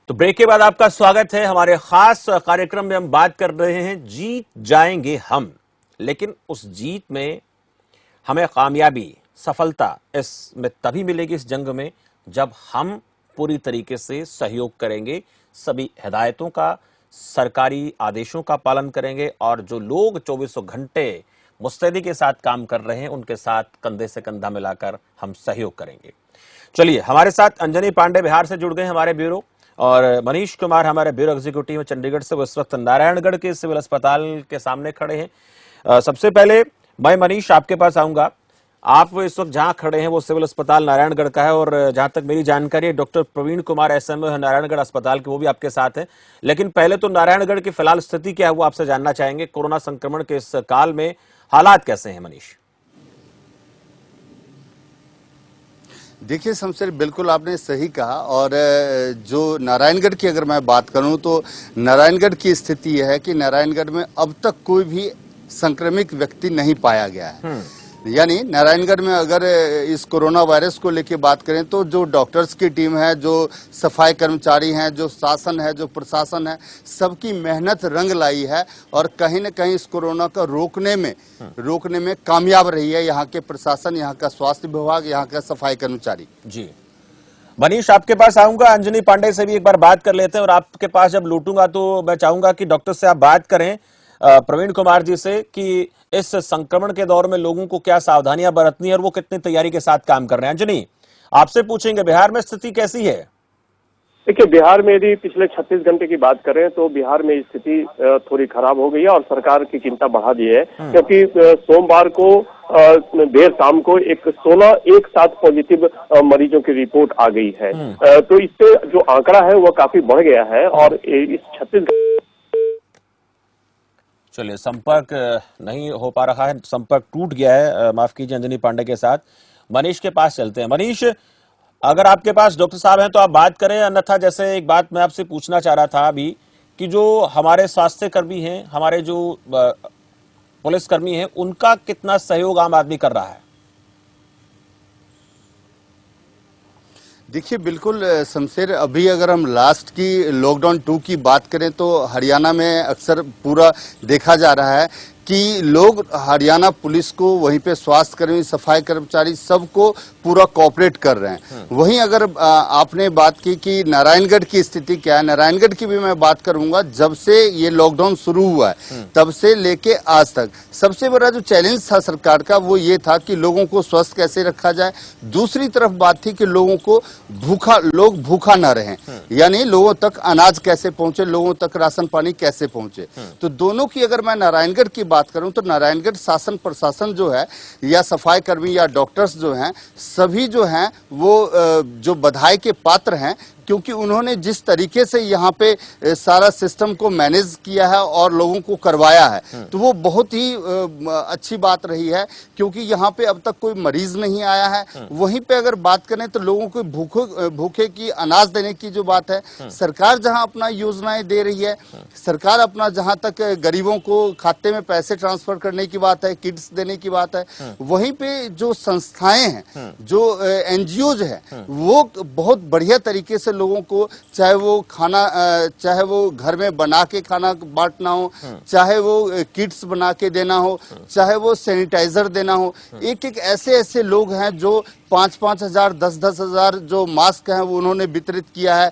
तो ब्रेक के बाद आपका स्वागत है। हमारे खास कार्यक्रम में हम बात कर रहे हैं जीत जाएंगे हम, लेकिन उस जीत में हमें कामयाबी, सफलता इसमें तभी मिलेगी इस जंग में जब हम पूरी तरीके से सहयोग करेंगे, सभी हिदायतों का, सरकारी आदेशों का पालन करेंगे और जो लोग 24 घंटे मुस्तैदी के साथ काम कर रहे हैं उनके साथ कंधे से कंधा मिलाकर हम सहयोग करेंगे। चलिए, हमारे साथ अंजनी पांडे बिहार से जुड़ गए हमारे ब्यूरो, और मनीष कुमार हमारे ब्यूरो एग्जीक्यूटिव चंडीगढ़ से, वो इस वक्त नारायणगढ़ के सिविल अस्पताल के सामने खड़े हैं। सबसे पहले मैं मनीष आपके पास आऊंगा। आप इस वक्त जहां खड़े हैं वो सिविल अस्पताल नारायणगढ़ का है, और जहां तक मेरी जानकारी है डॉक्टर प्रवीण कुमार एसएमओ है नारायणगढ़ अस्पताल के, वो भी आपके साथ हैं। लेकिन पहले तो नारायणगढ़ की फिलहाल स्थिति क्या है वो आपसे जानना चाहेंगे। कोरोना संक्रमण के इस काल में हालात कैसे हैं मनीष? देखिए शमशेर, बिल्कुल आपने सही कहा। और जो नारायणगढ़ की अगर मैं बात करूं तो नारायणगढ़ की स्थिति यह है कि नारायणगढ़ में अब तक कोई भी संक्रमित व्यक्ति नहीं पाया गया है। यानी नारायणगढ़ में अगर इस कोरोना वायरस को लेकर बात करें तो जो डॉक्टर्स की टीम है, जो सफाई कर्मचारी हैं, जो शासन है, जो प्रशासन है, सबकी मेहनत रंग लाई है और कहीं न कहीं इस कोरोना को रोकने में कामयाब रही है यहाँ के प्रशासन, यहाँ का स्वास्थ्य विभाग, यहाँ का सफाई कर्मचारी। जी मनीष, आपके पास आऊंगा। अंजनी पांडे से भी एक बार बात कर लेते हैं, और आपके पास जब लौटूंगा तो मैं चाहूंगा कि डॉक्टर से आप बात करें प्रवीण कुमार जी से कि इस संक्रमण के दौर में लोगों को क्या सावधानियां बरतनी है और वो कितनी तैयारी के साथ काम कर रहे हैं। अंजनी, आपसे पूछेंगे बिहार में स्थिति कैसी है? देखिए, बिहार में यदि पिछले 36 घंटे की बात करें तो बिहार में स्थिति थोड़ी खराब हो गई है और सरकार की चिंता बढ़ा दी है, क्योंकि सोमवार को देर शाम को 16 एक साथ पॉजिटिव मरीजों की रिपोर्ट आ गई है। तो इससे जो आंकड़ा है वो काफी बढ़ गया है और इस 36 चलिए, संपर्क नहीं हो पा रहा है, संपर्क टूट गया है, माफ कीजिए अंजनी पांडे के साथ। मनीष के पास चलते हैं। मनीष, अगर आपके पास डॉक्टर साहब हैं तो आप बात करें, अन्यथा जैसे एक बात मैं आपसे पूछना चाह रहा था अभी कि जो हमारे स्वास्थ्य कर्मी हैं, हमारे जो पुलिसकर्मी हैं, उनका कितना सहयोग आम आदमी कर रहा है? देखिए बिल्कुल शमशेर, अभी अगर हम लास्ट की लॉकडाउन 2 की बात करें तो हरियाणा में अक्सर पूरा देखा जा रहा है कि लोग हरियाणा पुलिस को, वहीं पे स्वास्थ्य कर्मी, सफाई कर्मचारी सबको पूरा कोऑपरेट कर रहे हैं। वहीं अगर आपने बात की कि नारायणगढ़ की स्थिति क्या है, नारायणगढ़ की भी मैं बात करूंगा। जब से ये लॉकडाउन शुरू हुआ है तब से लेके आज तक सबसे बड़ा जो चैलेंज था सरकार का वो ये था कि लोगों को स्वस्थ कैसे रखा जाए। दूसरी तरफ बात थी कि लोगों को लोग भूखा ना रहें, यानी लोगों तक अनाज कैसे पहुंचे, लोगों तक राशन पानी कैसे पहुंचे। तो दोनों की अगर मैं नारायणगढ़ की बात करूं तो नारायणगढ़ शासन प्रशासन जो है, या सफाई कर्मी या डॉक्टर्स जो हैं, सभी जो हैं वो जो बधाई के पात्र हैं, क्योंकि उन्होंने जिस तरीके से यहाँ पे सारा सिस्टम को मैनेज किया है और लोगों को करवाया है तो वो बहुत ही अच्छी बात रही है, क्योंकि यहाँ पे अब तक कोई मरीज नहीं आया है। वहीं पे अगर बात करें तो लोगों को भूखे की अनाज देने की जो बात है, सरकार जहाँ अपना योजनाएं दे रही है, सरकार अपना जहाँ तक गरीबों को खाते में पैसे ट्रांसफर करने की बात है, किट्स देने की बात है, वहीं पे जो संस्थाएं हैं, जो एनजीओज है, वो बहुत बढ़िया तरीके से लोगों को, चाहे वो खाना, चाहे वो घर में बना के खाना बांटना हो, चाहे वो किट्स बना के देना हो, चाहे वो सैनिटाइजर देना हो, एक ऐसे लोग हैं जो 5-5 हजार 10-10 हजार जो मास्क हैं वो उन्होंने वितरित किया है,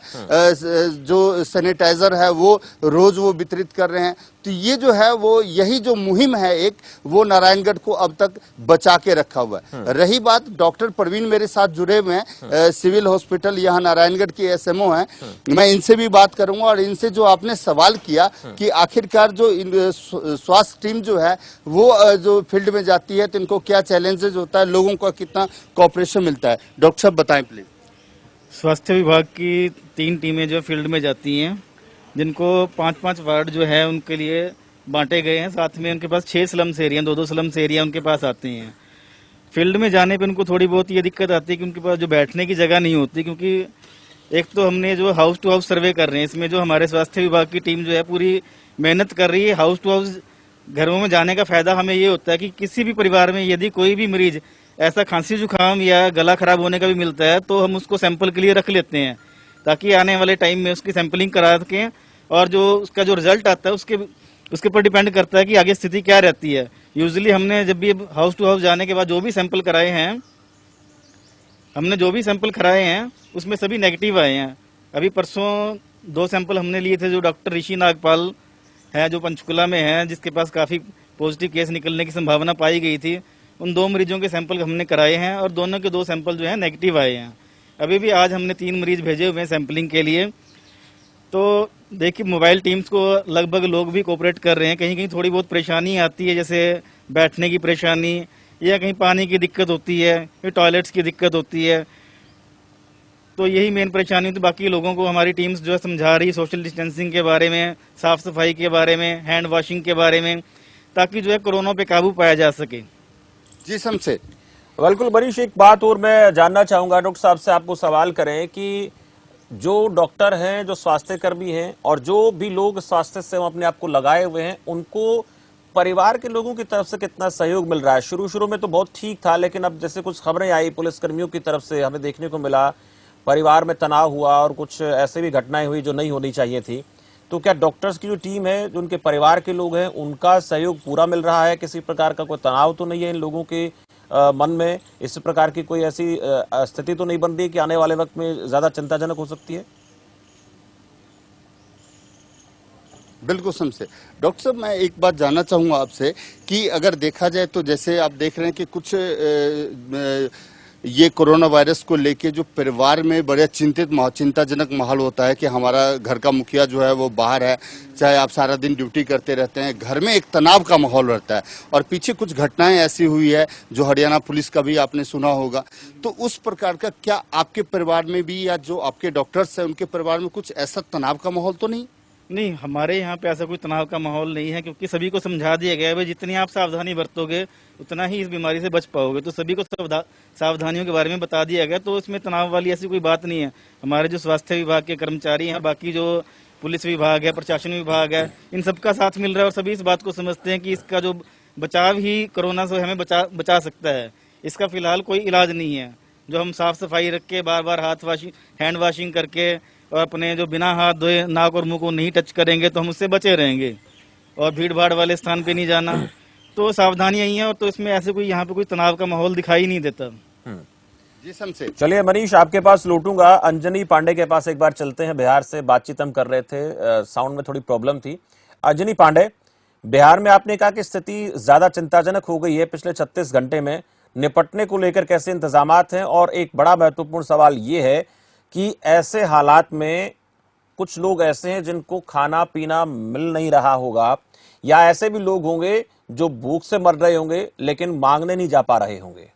जो सैनिटाइजर है वो रोज वो वितरित कर रहे हैं। तो ये जो है वो यही जो मुहिम है एक, वो नारायणगढ़ को अब तक बचा के रखा हुआ है। रही बात, डॉक्टर प्रवीण मेरे साथ जुड़े हुए हैं, सिविल हॉस्पिटल यहाँ नारायणगढ़ के एसएमओ हैं, मैं इनसे भी बात करूंगा। और इनसे जो आपने सवाल किया कि आखिरकार जो स्वास्थ्य टीम जो है वो जो फील्ड में जाती है तो इनको क्या चैलेंजेस होता है, लोगों का कितना कॉपरेशन मिलता है, डॉक्टर साहब बताएं प्लीज। स्वास्थ्य विभाग की 3 टीमें जो फील्ड में जाती हैं, जिनको 5-5 वार्ड जो है उनके लिए बांटे गए हैं। साथ में उनके पास 6 स्लम्स एरिया, 2-2 स्लम्स एरिया उनके पास आते हैं। फील्ड में जाने पे उनको थोड़ी बहुत ये दिक्कत आती है कि उनके पास जो बैठने की जगह नहीं होती, क्योंकि एक तो हमने जो हाउस टू हाउस सर्वे कर रहे हैं, इसमें जो हमारे स्वास्थ्य विभाग की टीम जो है पूरी मेहनत कर रही है। हाउस टू हाउस घरों में जाने का फायदा हमें ये होता है कि किसी भी परिवार में यदि कोई भी मरीज ऐसा खांसी जुकाम या गला खराब होने का भी मिलता है तो हम उसको सैंपल के लिए रख लेते हैं ताकि आने वाले टाइम में उसकी सैंपलिंग करा सकें, और जो उसका जो रिजल्ट आता है उसके ऊपर डिपेंड करता है कि आगे स्थिति क्या रहती है। यूजुअली हमने जब भी हाउस टू हाउस जाने के बाद जो भी सैंपल कराए हैं उसमें सभी नेगेटिव आए हैं। अभी परसों 2 सैंपल हमने लिए थे, जो डॉक्टर ऋषि नागपाल है जो पंचकुला में है, जिसके पास काफ़ी पॉजिटिव केस निकलने की संभावना पाई गई थी। उन 2 मरीजों के सैंपल हमने कराए हैं और दोनों के 2 सैंपल जो है नेगेटिव आए हैं। अभी भी आज हमने 3 मरीज भेजे हुए हैं सैंपलिंग के लिए। तो देखिए, मोबाइल टीम्स को लगभग लोग भी कोऑपरेट कर रहे हैं। कहीं कहीं थोड़ी बहुत परेशानी आती है, जैसे बैठने की परेशानी या कहीं पानी की दिक्कत होती है, फिर टॉयलेट्स की दिक्कत होती है। तो यही मेन परेशानी। तो बाकी लोगों को हमारी टीम्स जो है समझा रही, सोशल डिस्टेंसिंग के बारे में, साफ सफाई के बारे में, हैंड वॉशिंग के बारे में, ताकि जो है कोरोना पे काबू पाया जा सके। जी शमशेर। बिल्कुल मनीष, एक बात और मैं जानना चाहूंगा डॉक्टर साहब से, आपको सवाल करें कि जो डॉक्टर हैं, जो स्वास्थ्य कर्मी हैं और जो भी लोग स्वास्थ्य सेवा अपने आप को लगाए हुए हैं, उनको परिवार के लोगों की तरफ से कितना सहयोग मिल रहा है? शुरू शुरू में तो बहुत ठीक था, लेकिन अब जैसे कुछ खबरें आई पुलिस कर्मियों की तरफ से, हमें देखने को मिला परिवार में तनाव हुआ और कुछ ऐसे भी घटनाएं हुई जो नहीं होनी चाहिए थी। तो क्या डॉक्टर्स की जो टीम है, जो उनके परिवार के लोग हैं, उनका सहयोग पूरा मिल रहा है? किसी प्रकार का कोई तनाव तो नहीं है इन लोगों के मन में? इस प्रकार की कोई ऐसी स्थिति तो नहीं बन रही कि आने वाले वक्त में ज्यादा चिंताजनक हो सकती है? बिल्कुल शमशेर। डॉक्टर साहब, मैं एक बात जानना चाहूंगा आपसे कि अगर देखा जाए तो जैसे आप देख रहे हैं कि कुछ ये कोरोना वायरस को लेके जो परिवार में बड़ा चिंताजनक माहौल होता है कि हमारा घर का मुखिया जो है वो बाहर है, चाहे आप सारा दिन ड्यूटी करते रहते हैं, घर में एक तनाव का माहौल रहता है। और पीछे कुछ घटनाएं ऐसी हुई है जो हरियाणा पुलिस का भी आपने सुना होगा, तो उस प्रकार का क्या आपके परिवार में भी या जो आपके डॉक्टर्स हैं उनके परिवार में कुछ ऐसा तनाव का माहौल तो नहीं? नहीं, हमारे यहाँ पे ऐसा कोई तनाव का माहौल नहीं है, क्योंकि सभी को समझा दिया गया है भाई जितनी आप सावधानी बरतोगे उतना ही इस बीमारी से बच पाओगे। तो सभी को सावधानियों के बारे में बता दिया गया, तो इसमें तनाव वाली ऐसी कोई बात नहीं है। हमारे जो स्वास्थ्य विभाग के कर्मचारी हैं, बाकी जो पुलिस विभाग है, प्रशासन विभाग है, इन सबका साथ मिल रहा है और सभी इस बात को समझते हैं कि इसका जो बचाव ही कोरोना से हमें बचा सकता है। इसका फिलहाल कोई इलाज नहीं है। जो हम साफ सफाई रख के बार बार हैंड वॉशिंग करके और अपने जो बिना हाथ धोए नाक और मुंह को नहीं टच करेंगे तो हम उससे बचे रहेंगे, और भीड़ भाड़ वाले स्थान पे नहीं जाना। तो सावधानियां ही हैं, और तो इसमें ऐसे कोई यहाँ पे कोई तनाव का माहौल दिखाई नहीं देता। जी शमशेर। चलिए मनीष, आपके पास लौटूंगा। अंजनी पांडे के पास एक बार चलते हैं। बिहार से बातचीत हम कर रहे थे, साउंड में थोड़ी प्रॉब्लम थी। अंजनी पांडे, बिहार में आपने कहा कि स्थिति ज्यादा चिंताजनक हो गई है पिछले 36 घंटे में, निपटने को लेकर कैसे इंतजामात हैं? और एक बड़ा महत्वपूर्ण सवाल ये है कि ऐसे हालात में कुछ लोग ऐसे हैं जिनको खाना पीना मिल नहीं रहा होगा, या ऐसे भी लोग होंगे जो भूख से मर रहे होंगे लेकिन मांगने नहीं जा पा रहे होंगे।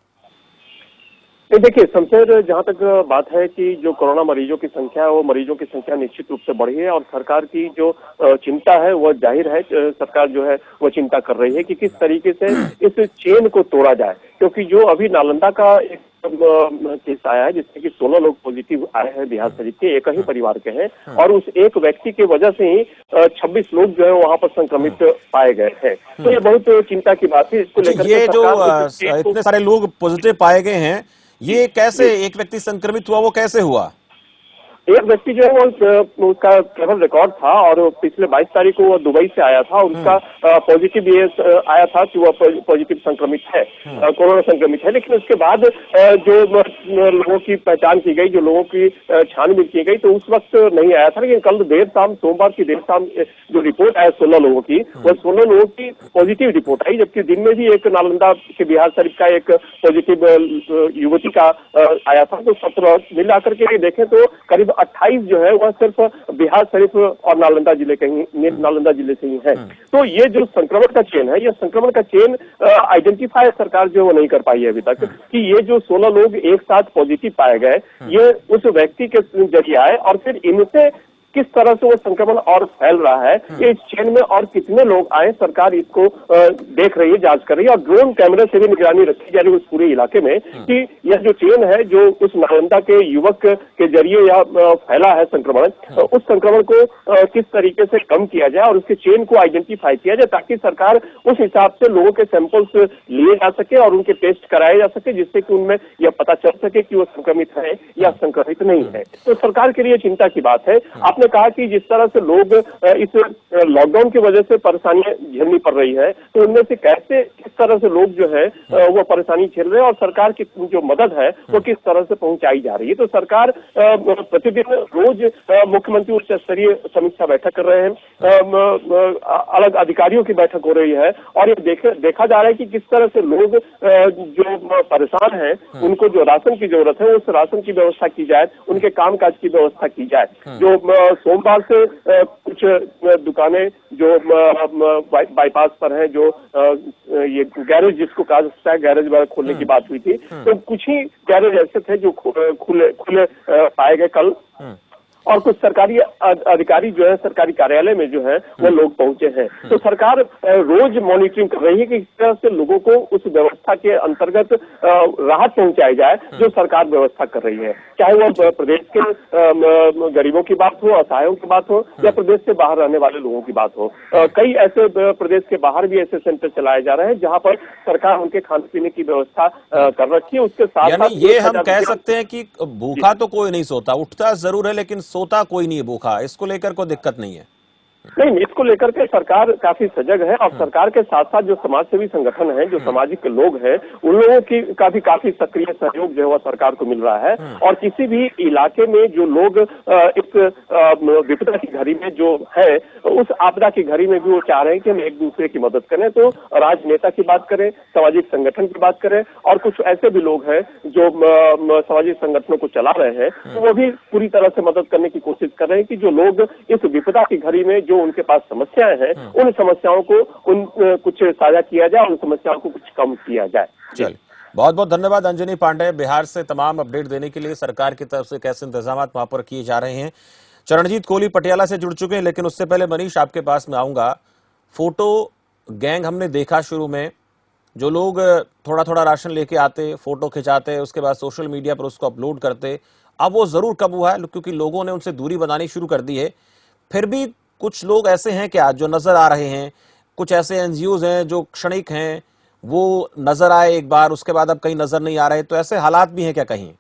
देखिए शमशेर, जहां तक बात है कि जो कोरोना मरीजों की संख्या है, वो मरीजों की संख्या निश्चित रूप से बढ़ी है और सरकार की जो चिंता है वो जाहिर है, सरकार जो है वो चिंता कर रही है कि किस तरीके से इस चेन को तोड़ा जाए। क्योंकि जो अभी नालंदा का एक केस आया है जिसमें कि 16 लोग पॉजिटिव आए हैं बिहार शरीफ के, एक ही परिवार के हैं, और उस एक व्यक्ति की वजह से ही 26 लोग जो है वहां पर संक्रमित पाए गए हैं। तो ये बहुत चिंता की बात है। इसको लेकर ये जो इतने सारे लोग पॉजिटिव पाए गए हैं, ये कैसे, एक व्यक्ति संक्रमित हुआ, वो कैसे हुआ? एक व्यक्ति जो है वो उसका ट्रैवल रिकॉर्ड था और पिछले 22 तारीख को वो दुबई से आया था। उनका पॉजिटिव ये आया था कि वो पॉजिटिव संक्रमित है, कोरोना संक्रमित है। लेकिन उसके बाद जो लोगों की पहचान की गई, जो लोगों की छानबीन की गई, तो उस वक्त नहीं आया था। लेकिन कल देर शाम, सोमवार की देर शाम जो रिपोर्ट आया 16 लोगों की, वो 16 लोगों की पॉजिटिव रिपोर्ट आई। जबकि दिन में भी एक नालंदा के बिहार शरीफ का एक पॉजिटिव युवती का आया था। तो 17 मिलाकर के देखें तो करीब 28 जो है वह सिर्फ बिहार शरीफ और नालंदा जिले से ही है। तो ये जो संक्रमण का चेन है, ये संक्रमण का चेन आइडेंटिफाई सरकार जो वो नहीं कर पाई है अभी तक कि ये जो 16 लोग एक साथ पॉजिटिव पाए गए, ये उस व्यक्ति के जरिए आए और फिर इनसे किस तरह से वो संक्रमण और फैल रहा है, ये इस चेन में और कितने लोग आए, सरकार इसको देख रही है, जांच कर रही है और ड्रोन कैमरे से भी निगरानी रखी जा रही है उस पूरे इलाके में कि यह जो चेन है जो उस नालंदा के युवक के जरिए यह फैला है संक्रमण, उस संक्रमण को किस तरीके से कम किया जाए और उसके चेन को आइडेंटिफाई किया जाए ताकि सरकार उस हिसाब से लोगों के सैंपल्स लिए जा सके और उनके टेस्ट कराए जा सके, जिससे कि उनमें यह पता चल सके कि वो संक्रमित है या संक्रमित नहीं है। तो सरकार के लिए चिंता की बात है। आपने कहा कि जिस तरह से लोग इस लॉकडाउन की वजह से परेशानियां झेलनी पड़ रही है, तो उनमें से कैसे किस तरह से लोग जो है वो परेशानी झेल रहे हैं और सरकार की जो मदद है वो किस तरह से पहुंचाई जा रही है। तो सरकार प्रतिदिन रोज मुख्यमंत्री उच्च स्तरीय समीक्षा बैठक कर रहे हैं, अलग अधिकारियों की बैठक हो रही है और ये देखा जा रहा है कि किस तरह से लोग जो परेशान हैं उनको जो राशन की जरूरत है उस राशन की व्यवस्था की जाए, उनके कामकाज की व्यवस्था की जाए। जो सोमवार से कुछ दुकानें जो बाईपास पर हैं, जो ये गैरेज जिसको कहा जाता है, गैरेज वगैरह खोलने की बात हुई थी, तो कुछ ही गैरेज ऐसे थे जो खुले पाए गए कल और कुछ सरकारी अधिकारी जो है सरकारी कार्यालय में जो है वो लोग पहुंचे हैं। तो सरकार रोज मॉनिटरिंग कर रही है कि इस तरह से लोगों को उस व्यवस्था के अंतर्गत राहत पहुंचाई जाए जो सरकार व्यवस्था कर रही है, चाहे वो प्रदेश के गरीबों की बात हो, असहायों की बात हो या प्रदेश से बाहर रहने वाले लोगों की बात हो। कई ऐसे प्रदेश के बाहर भी ऐसे सेंटर चलाए जा रहे हैं जहां पर सरकार उनके खाने पीने की व्यवस्था कर रखी है। उसके साथ ये हम कह सकते हैं कि भूखा तो कोई नहीं सोता, उठता जरूर है लेकिन सोता कोई नहीं है भूखा, इसको लेकर कोई दिक्कत नहीं है। नहीं, इसको लेकर के सरकार काफी सजग है और सरकार के साथ साथ जो समाजसेवी संगठन है, जो सामाजिक लोग हैं, उन लोगों की का भी काफी सक्रिय सहयोग जो है वह सरकार को मिल रहा है। और किसी भी इलाके में जो लोग इस विपदा की घड़ी में जो है, उस आपदा की घड़ी में भी वो चाह रहे हैं कि हम एक दूसरे की मदद करें। तो राजनेता की बात करें, सामाजिक संगठन की बात करें और कुछ ऐसे भी लोग हैं जो सामाजिक संगठनों को चला रहे हैं, तो वो भी पूरी तरह से मदद करने की कोशिश कर रहे हैं कि जो लोग इस विपदा की घड़ी में जो उनके पास समस्याएं हैं, उन समस्याओं को कुछ साझा किया जाए, उन समस्याओं को कुछ कम किया जाए। चलिए, बहुत बहुत धन्यवाद अंजनी पांडे, बिहार से तमाम अपडेट देने के लिए। सरकार की तरफ से कैसे इंतजाम वहां पर किए जा रहे हैं। चरणजीत कोहली पटियाला से जुड़ चुके हैं, लेकिन उससे पहले मनीष आपके पास में आऊंगा। फोटो गैंग हमने देखा शुरू में, जो लोग थोड़ा थोड़ा राशन लेके आते, फोटो खिंचाते, उसके बाद सोशल मीडिया पर उसको अपलोड करते। अब वो जरूर कम हुआ है क्योंकि लोगों ने उनसे दूरी बनानी शुरू कर दी है। फिर भी कुछ लोग ऐसे हैं क्या जो नजर आ रहे हैं, कुछ ऐसे एनजीओज हैं जो क्षणिक हैं, वो नजर आए एक बार, उसके बाद अब कहीं नजर नहीं आ रहे, तो ऐसे हालात भी हैं क्या कहीं?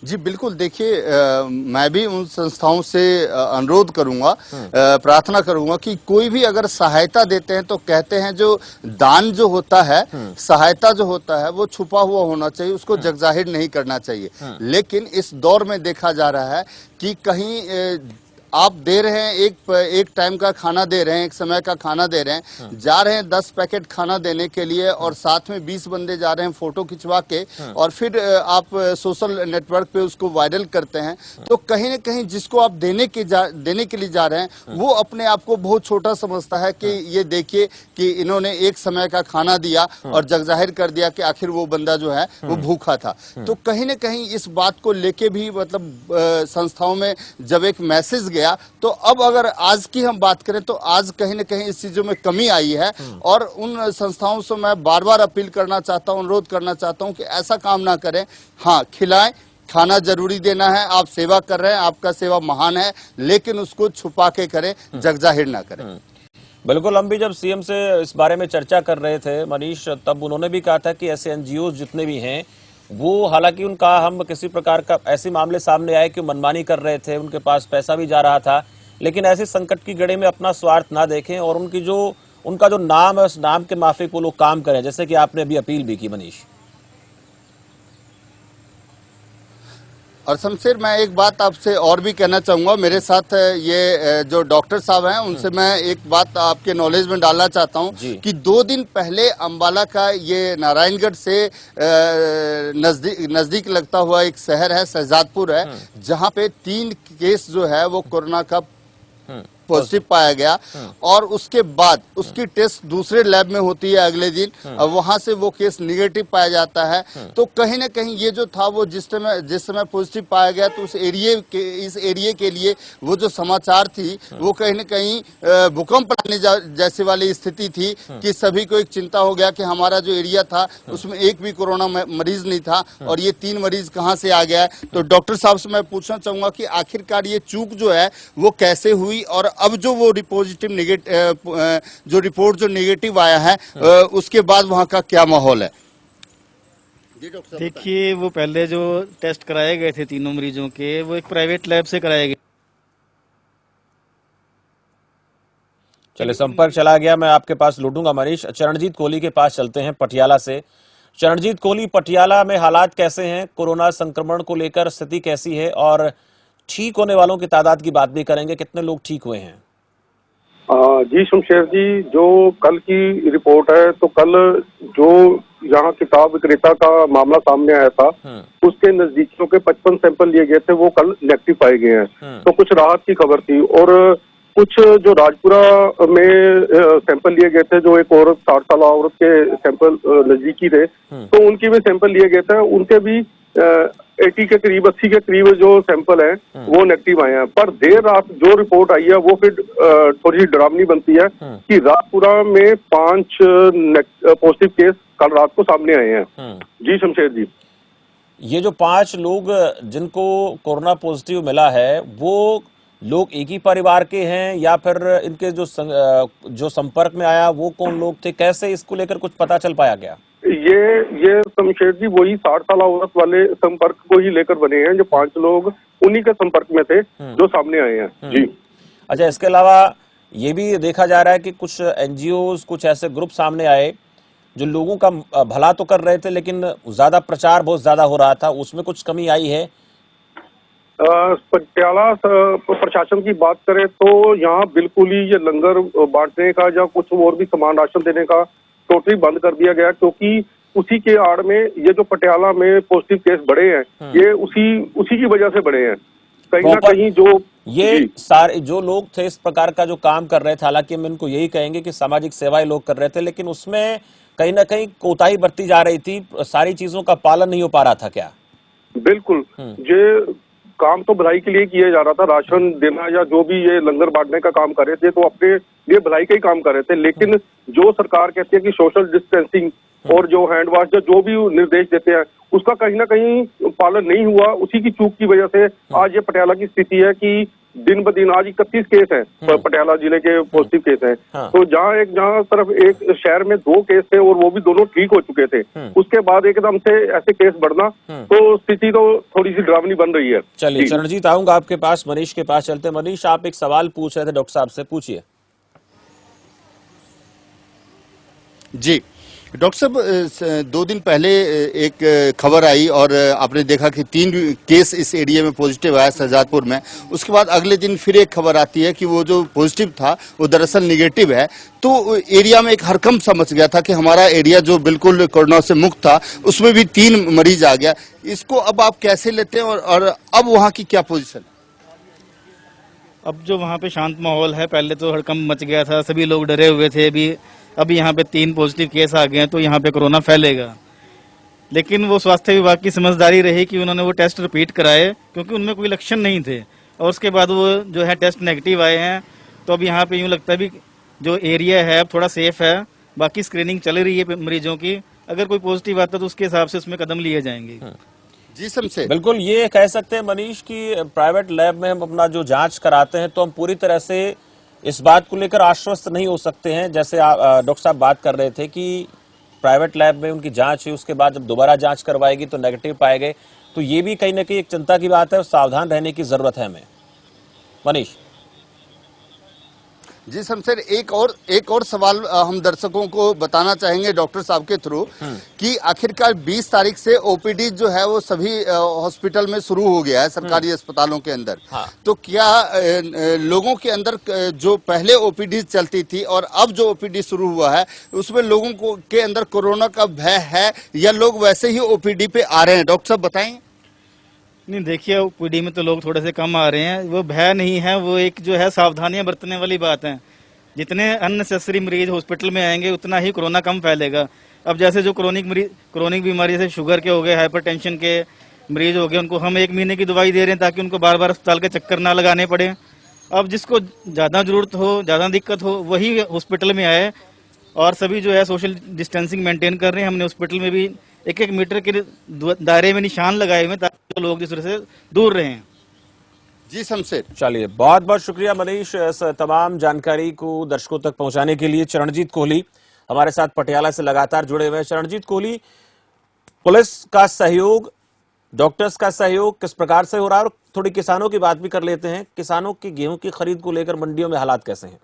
जी बिल्कुल, देखिए मैं भी उन संस्थाओं से अनुरोध करूंगा, प्रार्थना करूंगा कि कोई भी अगर सहायता देते हैं तो कहते हैं जो दान जो होता है, सहायता जो होता है वो छुपा हुआ होना चाहिए, उसको जगजाहिर नहीं करना चाहिए। लेकिन इस दौर में देखा जा रहा है कि कहीं आप दे रहे हैं, एक टाइम का खाना दे रहे हैं, एक समय का खाना दे रहे हैं, जा रहे हैं 10 पैकेट खाना देने के लिए और साथ में 20 बंदे जा रहे हैं फोटो खिंचवा के और फिर आप सोशल नेटवर्क पे उसको वायरल करते हैं। तो कहीं ना कहीं जिसको आप देने के लिए जा रहे हैं वो अपने आप को बहुत छोटा समझता है कि ये देखिए कि इन्होंने एक समय का खाना दिया और जगजाहिर कर दिया कि आखिर वो बंदा जो है वो भूखा था। तो कहीं ना कहीं इस बात को लेके भी मतलब संस्थाओं में जब एक मैसेज गया, तो अब अगर आज की हम बात करें तो आज कहीं ना कहीं इस चीजों में कमी आई है। और उन संस्थाओं से मैं बार बार अपील करना चाहता हूं, अनुरोध करना चाहता हूं कि ऐसा काम ना करें। हाँ, खिलाएं, खाना जरूरी देना है, आप सेवा कर रहे हैं, आपका सेवा महान है, लेकिन उसको छुपा के करें, जगजाहिर ना करें। बिल्कुल, हम भी जब सीएम से इस बारे में चर्चा कर रहे थे मनीष, तब उन्होंने भी कहा था कि ऐसे एनजीओ जितने भी हैं वो, हालांकि उनका हम किसी प्रकार का ऐसे मामले सामने आए कि मनमानी कर रहे थे, उनके पास पैसा भी जा रहा था, लेकिन ऐसे संकट की घड़ी में अपना स्वार्थ ना देखें और उनका जो नाम है उस नाम के माफिक वो लोग काम करें, जैसे कि आपने अभी अपील भी की मनीष। और शमशेर, मैं एक बात आपसे और भी कहना चाहूंगा। मेरे साथ ये जो डॉक्टर साहब हैं उनसे मैं एक बात आपके नॉलेज में डालना चाहता हूं कि 2 दिन पहले अंबाला का ये नारायणगढ़ से नजदीक लगता हुआ एक शहर है, शहजादपुर है, जहां पे 3 केस जो है वो कोरोना का पॉजिटिव पाया गया और उसके बाद उसकी टेस्ट दूसरे लैब में होती है अगले दिन, और वहां से वो केस निगेटिव पाया जाता है। तो कहीं ना कहीं ये जो था वो जिस समय पॉजिटिव पाया गया तो इस एरिया के लिए वो जो समाचार थी वो कहीं ना कहीं भूकंप आने जैसे वाली स्थिति थी कि सभी को एक चिंता हो गया कि हमारा जो एरिया था उसमें एक भी कोरोना मरीज नहीं था और ये 3 मरीज कहां से आ गया है। तो डॉक्टर साहब से मैं पूछना चाहूंगा कि आखिरकार ये चूक जो है वो कैसे हुई और अब जो वो रिपोर्ट जो नेगेटिव आया है उसके बाद वहां का क्या माहौल है। देखिए, वो पहले जो टेस्ट कराए गए थे तीनों मरीजों के, वो एक प्राइवेट लैब से कराए गए। चलिए, संपर्क चला गया, मैं आपके पास लौटूंगा मनीष। चरणजीत कोहली के पास चलते हैं पटियाला से। चरणजीत कोहली, पटियाला में हालात कैसे हैं? कोरोना संक्रमण को लेकर स्थिति कैसी है और ठीक होने वालों की तादाद की बात भी करेंगे, कितने लोग ठीक हुए हैं? जी शमशेर जी, जो कल की रिपोर्ट है तो कल जो यहाँ किताब विक्रेता का मामला सामने आया था उसके नजदीकियों के 55 सैंपल लिए गए थे, वो कल नेगेटिव पाए गए हैं। तो कुछ राहत की खबर थी। और कुछ जो राजपुरा में सैंपल लिए गए थे, जो एक औरत 60 साल औरत के सैंपल नजदीकी थे, तो उनके भी सैंपल लिए गए थे। उनके भी 80 के करीब 80 के करीब जो सैंपल हैं वो नेगेटिव आए हैं। पर देर रात जो रिपोर्ट आई है वो फिर थोड़ी सी डरावनी बनती है कि राजपुरा में 5 पॉजिटिव केस कल रात को सामने आए हैं। जी शमशेर जी, ये जो 5 लोग जिनको कोरोना पॉजिटिव मिला है वो लोग एक ही परिवार के हैं या फिर इनके जो संपर्क में आया वो कौन लोग थे? कैसे इसको लेकर कुछ पता चल पाया क्या? ये शमशेर जी वही 60 साल औरत वाले संपर्क को ही लेकर बने हैं। जो 5 लोग उन्हीं के संपर्क में थे जो सामने आए हैं। जी अच्छा, इसके अलावा ये भी देखा जा रहा है कि कुछ एनजीओज, कुछ ऐसे ग्रुप सामने आए जो लोगों का भला तो कर रहे थे लेकिन ज्यादा प्रचार बहुत ज्यादा हो रहा था, उसमें कुछ कमी आई है? पटियाला प्रशासन की बात करें तो यहाँ बिल्कुल ही ये लंगर बांटने का या कुछ और भी सामान राशन देने का टोटली बंद कर दिया गया, क्योंकि उसी के आड़ में ये जो पटियाला में पॉजिटिव केस बढ़े हैं ये उसी की वजह से बढ़े हैं। कहीं ना कहीं जो ये सारे जो लोग थे इस प्रकार का जो काम कर रहे थे, हालांकि हम इनको यही कहेंगे कि सामाजिक सेवाएं लोग कर रहे थे, लेकिन उसमें कहीं ना कहीं कोताही बरती जा रही थी, सारी चीजों का पालन नहीं हो पा रहा था क्या? बिल्कुल, ये काम तो भलाई के लिए किया जा रहा था। राशन देना या जो भी ये लंगर बांटने का काम कर रहे थे तो अपने लिए भलाई का ही काम कर रहे थे। लेकिन जो सरकार कहती है कि सोशल डिस्टेंसिंग और जो हैंड वॉश या जो भी निर्देश देते हैं उसका कहीं ना कहीं पालन नहीं हुआ। उसी की चूक की वजह से आज ये पटियाला की स्थिति है कि दिन ब दिन आज 31 केस हैं पटियाला जिले के पॉजिटिव केस हैं। तो जहाँ तरफ एक शहर में 2 केस थे और वो भी दोनों ठीक हो चुके थे, उसके बाद एकदम से ऐसे केस बढ़ना, तो स्थिति तो थोड़ी सी डरावनी बन रही है। चलिए चरणजीत, आऊंगा आपके पास, मनीष के पास चलते। मनीष, आप एक सवाल पूछ रहे थे डॉक्टर साहब से, पूछिए। जी डॉक्टर साहब, 2 दिन पहले एक खबर आई और आपने देखा कि 3 केस इस एरिया में पॉजिटिव आया शहजादपुर में। उसके बाद अगले दिन फिर एक खबर आती है कि वो जो पॉजिटिव था वो दरअसल निगेटिव है। तो एरिया में एक हड़कंप सा मच गया था कि हमारा एरिया जो बिल्कुल कोरोना से मुक्त था उसमें भी 3 मरीज आ गया। इसको अब आप कैसे लेते हैं और अब वहाँ की क्या पोजिशन? अब जो वहाँ पे शांत माहौल है, पहले तो हड़कंप मच गया था, सभी लोग डरे हुए थे। अभी यहाँ पे 3 पॉजिटिव केस आ गए हैं तो यहाँ पे कोरोना फैलेगा। लेकिन वो स्वास्थ्य विभाग की समझदारी रही कि उन्होंने वो टेस्ट रिपीट कराए, क्योंकि उनमें कोई लक्षण नहीं थे और उसके बाद वो जो है टेस्ट नेगेटिव आए हैं। तो अब यहाँ पे यूँ लगता है भी जो एरिया है अब थोड़ा सेफ है। बाकी स्क्रीनिंग चल रही है मरीजों की, अगर कोई पॉजिटिव आता है तो उसके हिसाब से उसमें कदम लिए जाएंगे। जी समझे, बिल्कुल ये कह सकते हैं मनीष कि प्राइवेट लैब में हम अपना जो जांच कराते हैं तो हम पूरी तरह से इस बात को लेकर आश्वस्त नहीं हो सकते हैं। जैसे डॉक्टर साहब बात कर रहे थे कि प्राइवेट लैब में उनकी जांच हुई, उसके बाद जब दोबारा जांच करवाएगी तो नेगेटिव पाए गए, तो ये भी कहीं ना कहीं एक चिंता की बात है और सावधान रहने की जरूरत है हमें। मनीष जी शमशेर, एक और सवाल हम दर्शकों को बताना चाहेंगे डॉक्टर साहब के थ्रू कि आखिरकार 20 तारीख से ओपीडी जो है वो सभी हॉस्पिटल में शुरू हो गया है, सरकारी अस्पतालों के अंदर। हाँ। तो क्या लोगों के अंदर जो पहले ओपीडी चलती थी और अब जो ओपीडी शुरू हुआ है उसमें लोगों को के अंदर कोरोना का भय है या लोग वैसे ही ओपीडी पे आ रहे हैं? डॉक्टर साहब बताएं। नहीं देखिए, पीढ़ी में तो लोग थोड़े से कम आ रहे हैं, वो भय नहीं है, वो एक जो है सावधानियां बरतने वाली बात है। जितने अननेसेसरी मरीज हॉस्पिटल में आएंगे उतना ही कोरोना कम फैलेगा। अब जैसे जो क्रोनिक बीमारी जैसे शुगर के हो गए, हाइपरटेंशन के मरीज हो गए, उनको हम 1 महीने की दवाई दे रहे हैं ताकि उनको बार बार अस्पताल के चक्कर ना लगाने पड़े। अब जिसको ज्यादा जरूरत हो, ज्यादा दिक्कत हो, वही हॉस्पिटल में आए। और सभी जो है सोशल डिस्टेंसिंग मेंटेन कर रहे हैं। हमने हॉस्पिटल में भी 1-1 मीटर के दायरे में निशान लगाए हुए ताकि लोग दूसरे से दूर रहें। जी शमशेर। चलिए, बहुत बहुत शुक्रिया मनीष इस तमाम जानकारी को दर्शकों तक पहुंचाने के लिए। चरणजीत कोहली हमारे साथ पटियाला से लगातार जुड़े हुए हैं। चरणजीत कोहली, पुलिस का सहयोग, डॉक्टर्स का सहयोग किस प्रकार से हो रहा है, और थोड़ी किसानों की बात भी कर लेते हैं। किसानों की गेहूं की खरीद को लेकर मंडियों में हालात कैसे हैं?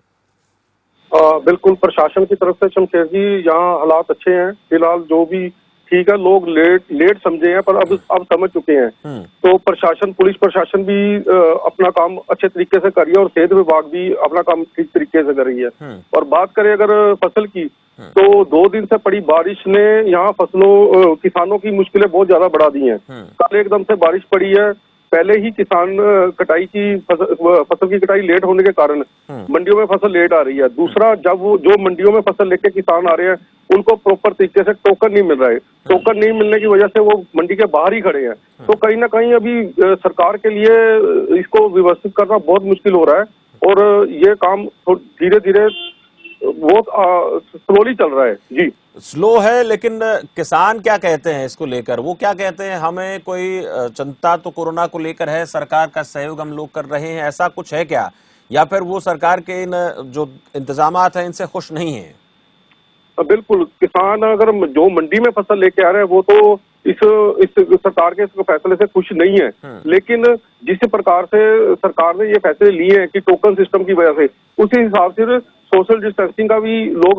बिल्कुल, प्रशासन की तरफ से शमशेर जी यहाँ हालात अच्छे हैं फिलहाल। जो भी ठीक है, लोग लेट समझे हैं पर अब समझ चुके हैं। तो प्रशासन, पुलिस प्रशासन भी अपना काम अच्छे तरीके से कर रही है और सेहत विभाग भी अपना काम ठीक तरीके से कर रही है। और बात करें अगर फसल की, तो 2 दिन से पड़ी बारिश ने यहाँ किसानों की मुश्किलें बहुत ज्यादा बढ़ा दी हैं। कल एकदम से बारिश पड़ी है, पहले ही किसान कटाई की फसल की कटाई लेट होने के कारण मंडियों में फसल लेट आ रही है। दूसरा, जब वो जो मंडियों में फसल लेके किसान आ रहे हैं उनको प्रॉपर तरीके से टोकन नहीं मिल रहा है। टोकन नहीं मिलने की वजह से वो मंडी के बाहर ही खड़े हैं। तो कहीं ना कहीं अभी सरकार के लिए इसको व्यवस्थित करना बहुत मुश्किल हो रहा है और ये काम धीरे धीरे बहुत स्लोली चल रहा है। जी, स्लो है, लेकिन किसान क्या कहते हैं इसको लेकर? वो क्या कहते हैं, हमें कोई चिंता तो कोरोना को लेकर है, सरकार का सहयोग हम लोग कर रहे हैं, ऐसा कुछ है क्या? या फिर वो सरकार के इन जो इंतजामात हैं इनसे खुश नहीं है? बिल्कुल, किसान अगर जो मंडी में फसल लेके आ रहे हैं वो तो इस सरकार के फैसले से खुश नहीं है। लेकिन जिस प्रकार से सरकार ने ये फैसले लिए हैं कि टोकन सिस्टम की वजह से, उसी हिसाब से सोशल डिस्टेंसिंग का भी लोग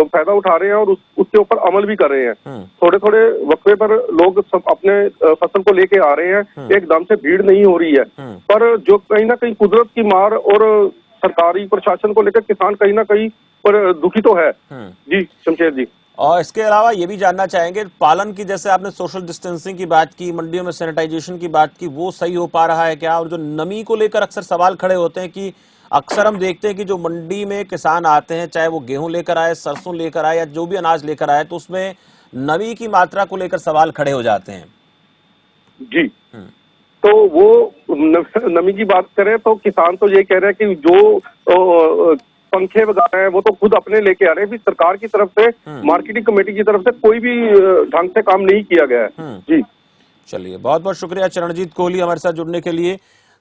फायदा उठा रहे हैं और उसके ऊपर अमल भी कर रहे हैं। थोड़े थोड़े वक्फे पर लोग सब अपने फसल को लेके आ रहे हैं, एकदम से भीड़ नहीं हो रही है। पर जो कहीं ना कहीं कुदरत की मार और सरकारी प्रशासन को लेकर किसान कहीं ना कहीं पर दुखी तो है। जी शमशेर जी। और इसके अलावा ये भी जानना चाहेंगे, पालन की, जैसे आपने सोशल डिस्टेंसिंग की बात की, मंडियों में सैनिटाइजेशन की बात की, वो सही हो पा रहा है क्या? और जो नमी को लेकर अक्सर सवाल खड़े होते हैं कि अक्सर हम देखते हैं कि जो मंडी में किसान आते हैं, चाहे वो गेहूं लेकर आए, सरसों लेकर आए या जो भी अनाज लेकर आए, तो उसमें नमी की मात्रा को लेकर सवाल खड़े हो जाते हैं। जी, तो वो नमी की बात करें तो किसान तो ये कह रहे हैं कि जो पंखे वगैरह हैं वो तो खुद अपने लेके आ रहे हैं। सरकार की तरफ से, मार्केटिंग कमेटी की तरफ से कोई भी ढंग से काम नहीं किया गया है। जी, चलिए, बहुत बहुत शुक्रिया चरणजीत कोहली हमारे साथ जुड़ने के लिए।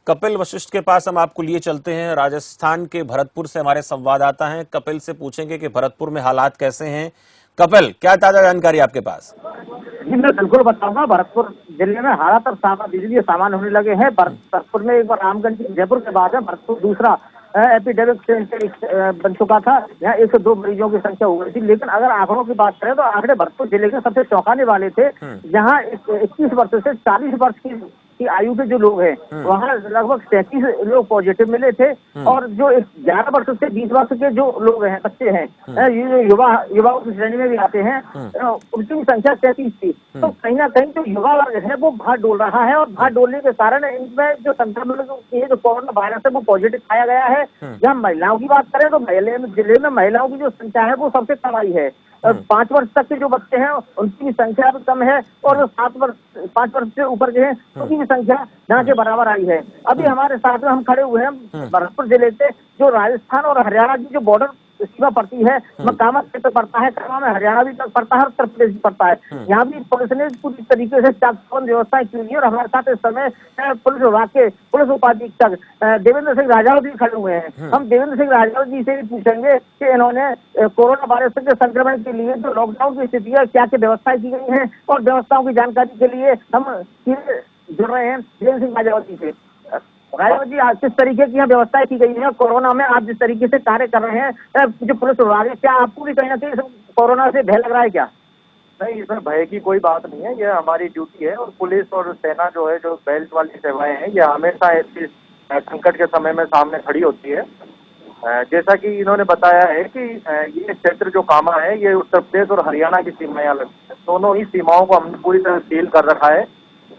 कपिल वशिष्ठ के पास हम आपको लिए चलते हैं। राजस्थान के भरतपुर से हमारे संवाददाता हैं, कपिल से पूछेंगे कि भरतपुर में हालात कैसे हैं। कपिल, क्या ताजा जानकारी आपके पास? जी, मैं बिल्कुल बताऊंगा। भरतपुर जिले में हालात अब बिजली सामान होने लगे हैं। भरतपुर में एक बार रामगंज, जयपुर के बाद है भरतपुर दूसरा एपिडेमिक सेंटर बन चुका था। यहाँ 102 मरीजों की संख्या हो गई थी। लेकिन अगर आंकड़ों की बात करें तो आंकड़े भरतपुर जिले के सबसे चौंकाने वाले थे। जहाँ 21 वर्ष से 40 वर्ष की आयु के जो लोग हैं वहाँ लगभग 37 लोग पॉजिटिव मिले थे। और जो 11 वर्ष से 20 वर्ष के जो लोग हैं, बच्चे हैं, ये युवाओं की श्रेणी में भी आते हैं, उनकी संख्या 33 थी। तो कहीं ना कहीं जो युवा वर्ग है वो बाहर डोल रहा है और बाहर डोलने के कारण इनमें जो संक्रमण जो कोरोना वायरस है वो पॉजिटिव पाया गया है। जहाँ महिलाओं की बात करें तो जिले में महिलाओं की जो संख्या है वो सबसे कम आई है। 5 वर्ष तक के जो बच्चे हैं उनकी भी संख्या भी कम है और 5 वर्ष से ऊपर के हैं उनकी भी संख्या ना के बराबर आई है। अभी हमारे साथ में हम खड़े हुए हैं भरतपुर जिले से, जो राजस्थान और हरियाणा की जो बॉर्डर सीमा पड़ती है, कामा क्षेत्र पड़ता है, कामा में हरियाणा भी पड़ता है और उत्तर प्रदेश भी पड़ता है। यहाँ भी पुलिस ने पूरी तरीके से चाकचौबंद व्यवस्थाएं की हुई है। और हमारे साथ इस समय पुलिस विभाग के पुलिस उपाधीक्षक देवेंद्र सिंह राजावत भी खड़े हुए हैं। हम देवेंद्र सिंह राजावत जी से भी पूछेंगे कि इन्होंने कोरोना वायरस के संक्रमण के लिए जो लॉकडाउन की स्थिति है, क्या क्या व्यवस्थाएं की गई है, और व्यवस्थाओं की जानकारी के लिए हम जुड़ रहे हैं देवेंद्र सिंह राजावत जी से। राजावत जी, आज किस तरीके की व्यवस्थाएं की गई है कोरोना में, आप जिस तरीके से कार्य कर रहे हैं जो पुलिस विभाग है, क्या आपको भी कहीं ना कहीं कोरोना से भय लग रहा है क्या? नहीं, इसमें भय की कोई बात नहीं है। यह हमारी ड्यूटी है और पुलिस और सेना जो है, जो बेल्ट वाली सेवाएं हैं, ये हमेशा ऐसी संकट के समय में सामने खड़ी होती है। जैसा कि इन्होंने बताया है कि ये क्षेत्र जो कामा है ये उत्तर प्रदेश और हरियाणा की सीमाएं अलग है। दोनों ही सीमाओं को हमने पूरी तरह सील कर रखा है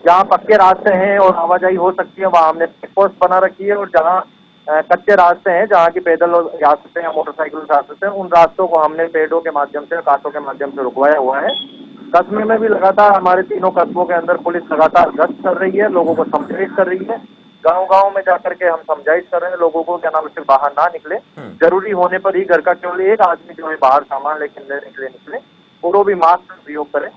जहाँ पक्के रास्ते हैं और आवाजाही हो सकती है वहाँ हमने चेक पोस्ट बना रखी है, और जहाँ कच्चे रास्ते हैं जहाँ की पैदल लोग जा सकते हैं या मोटरसाइकिल जा सकते हैं, उन रास्तों को हमने पेड़ों के माध्यम से, कांटों के माध्यम से रुकवाया हुआ है। कस्बे में भी लगातार हमारे तीनों कस्बों के अंदर पुलिस लगातार गश्त कर रही है, लोगों को समझाइश कर रही है। गांव-गांव में जाकर के हम समझाइश कर रहे हैं लोगों को, क्या नाम है, सिर्फ बाहर ना निकले, जरूरी होने पर ही घर का केवल एक आदमी जो है बाहर सामान लेकर लेने के लिए निकले, और वो भी मास्क का प्रयोग करें।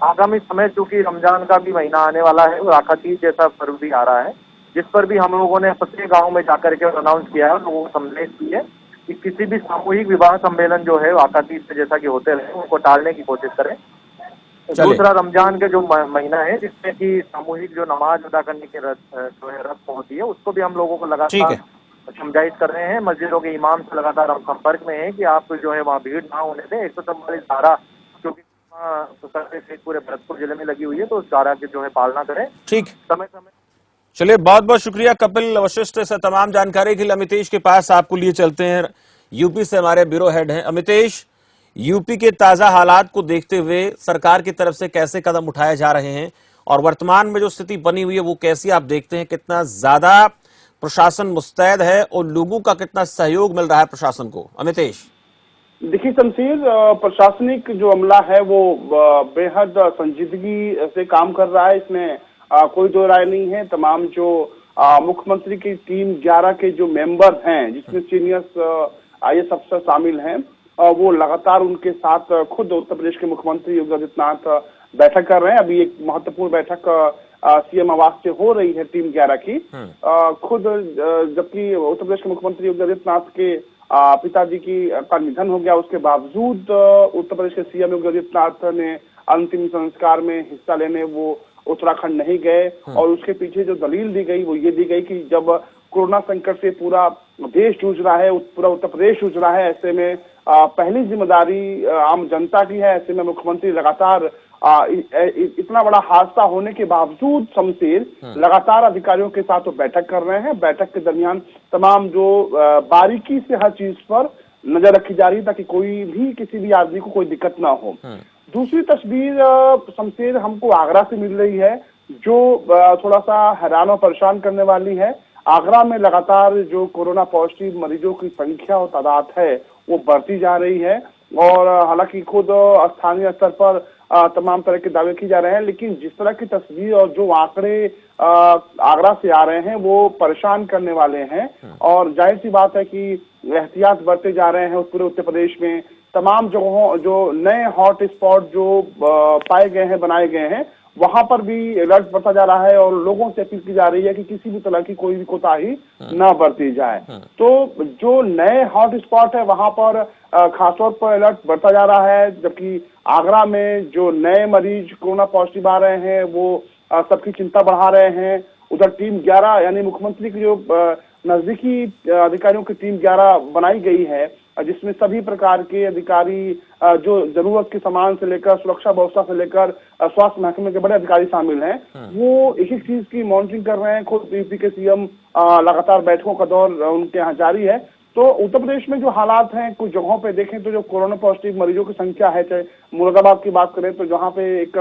आगामी समय चूंकि रमजान का भी महीना आने वाला है और आखा तीज जैसा पर्व भी आ रहा है, जिस पर भी हम लोगों ने प्रत्येक गांव में जाकर के अनाउंस किया है, लोगों को समझाइश की है कि किसी भी सामूहिक विवाह सम्मेलन जो है आखा तीज से जैसा कि होते रहे, उनको टालने की कोशिश करें। दूसरा, रमजान के जो महीना है जिसमें कि सामूहिक जो नमाज अदा करने की जो है रस्म होती है, उसको भी हम लोगों को लगातार समझाइश कर रहे हैं। मस्जिदों के इमाम से लगातार हम संपर्क में हैं कि आप जो है वहाँ भीड़ ना होने दें। 144 धारा जो कि पूरे भरतपुर जिले में लगी हुई है, तो उस धारा की जो है पालना करें ठीक। समय समय। चलिए, बहुत बहुत शुक्रिया कपिल वशिष्ठ से तमाम जानकारी के लिए। अमितेश के पास आपको लिए चलते हैं, यूपी से हमारे ब्यूरो हेड हैं। अमितेश, यूपी के ताजा हालात को देखते हुए सरकार की तरफ से कैसे कदम उठाए जा रहे हैं और वर्तमान में जो स्थिति बनी हुई है वो कैसी आप देखते हैं? कितना ज्यादा प्रशासन मुस्तैद है और लोगों का कितना सहयोग मिल रहा है प्रशासन को? अमितेश। देखिए शमशेर, प्रशासनिक जो अमला है वो बेहद संजीदगी से काम कर रहा है, इसमें कोई दो राय नहीं है। तमाम जो मुख्यमंत्री की टीम 11 के जो मेंबर हैं, जिसमें सीनियर IAS अफसर शामिल हैं, वो लगातार उनके साथ खुद उत्तर प्रदेश के मुख्यमंत्री योगी आदित्यनाथ बैठक कर रहे हैं। अभी एक महत्वपूर्ण बैठक CM आवास से हो रही है टीम 11 की। खुद जबकि उत्तर प्रदेश के मुख्यमंत्री योगी आदित्यनाथ के पिताजी का निधन हो गया, उसके बावजूद उत्तर प्रदेश के CM योगी आदित्यनाथ ने अंतिम संस्कार में हिस्सा लेने वो उत्तराखंड नहीं गए। और उसके पीछे जो दलील दी गई वो ये दी गई कि जब कोरोना संकट से पूरा देश जूझ रहा है, पूरा उत्तर प्रदेश जूझ रहा है, ऐसे में पहली जिम्मेदारी आम जनता की है। ऐसे में मुख्यमंत्री लगातार इतना बड़ा हादसा होने के बावजूद शमशेर लगातार अधिकारियों के साथ वो बैठक कर रहे हैं। बैठक के दरमियान तमाम जो बारीकी से हर चीज पर नजर रखी जा रही है ताकि कोई भी किसी भी आदमी को कोई दिक्कत ना हो। दूसरी तस्वीर शमशेर हमको आगरा से मिल रही है, जो थोड़ा सा हैरान और परेशान करने वाली है। आगरा में लगातार जो कोरोना पॉजिटिव मरीजों की संख्या और तादाद है वो बढ़ती जा रही है, और हालांकि खुद स्थानीय स्तर पर तमाम तरह के दावे किए जा रहे हैं, लेकिन जिस तरह की तस्वीर और जो आंकड़े आगरा से आ रहे हैं वो परेशान करने वाले हैं। और जाहिर सी बात है कि एहतियात बरते जा रहे हैं पूरे उत्तर प्रदेश में। तमाम जगहों जो नए हॉट स्पॉट जो पाए गए हैं, बनाए गए हैं, वहां पर भी अलर्ट बढ़ता जा रहा है और लोगों से अपील की जा रही है कि किसी भी तरह की कोई भी कोताही न बरती जाए। तो जो नए हॉट स्पॉट है वहां पर खासतौर पर अलर्ट बढ़ता जा रहा है, जबकि आगरा में जो नए मरीज कोरोना पॉजिटिव आ रहे हैं वो सबकी चिंता बढ़ा रहे हैं। उधर टीम 11 यानी मुख्यमंत्री की जो नजदीकी अधिकारियों की टीम 11 बनाई गई है, जिसमें सभी प्रकार के अधिकारी जो जरूरत के सामान से लेकर सुरक्षा व्यवस्था से लेकर स्वास्थ्य महकमे के बड़े अधिकारी शामिल हैं, वो एक एक चीज की मॉनिटरिंग कर रहे हैं। खुद यूपी के CM लगातार बैठकों का दौर उनके यहाँ जारी है। तो उत्तर प्रदेश में जो हालात हैं, कुछ जगहों पे देखें तो जो कोरोना पॉजिटिव मरीजों की संख्या है, चाहे मुरादाबाद की बात करें तो जहाँ पे एक